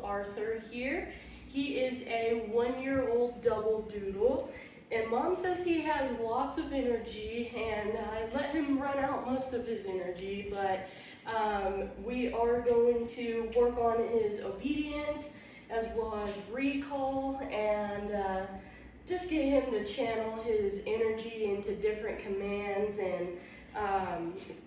Arthur here. He is a 1-year-old double doodle, and Mom says he has lots of energy, and I let him run out most of his energy, but we are going to work on his obedience as well as recall, and just get him to channel his energy into different commands and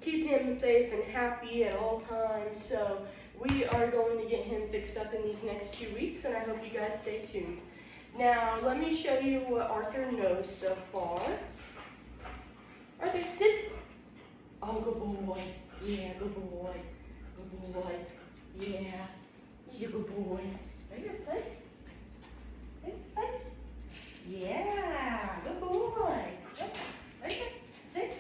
keep him safe and happy at all times. So we are going to get him fixed up in these next 2 weeks, and I hope you guys stay tuned. Now, let me show you what Arthur knows so far. Arthur, sit. Oh, good boy. Yeah, good boy. Good boy. Yeah, he's a good boy. Right here, place. Right, place. Yeah, good boy. Yep. Right here, place.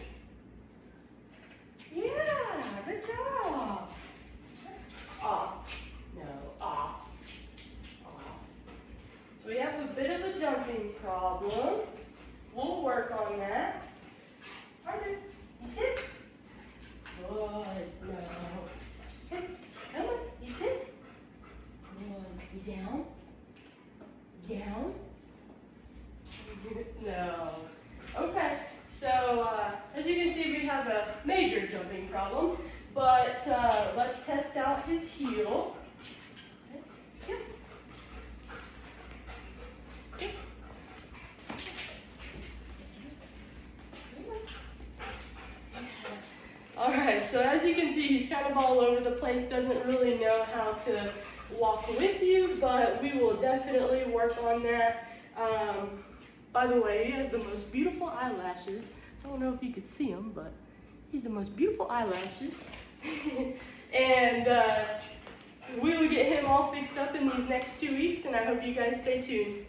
Yeah, good job. Off. No, off. Off. So we have a bit of a jumping problem. We'll work on that. Arthur, you sit. Good. No. Hey, come on. You sit. Good. You down. Down. No. Okay. So as you can see, we have a major jumping problem. But let's test out his heel. Yep. Yep. All right, so as you can see, he's kind of all over the place, doesn't really know how to walk with you, but we will definitely work on that. By the way, he has the most beautiful eyelashes. I don't know if you could see them, but he's the most beautiful eyelashes. And we will get him all fixed up in these next 2 weeks, and I hope you guys stay tuned.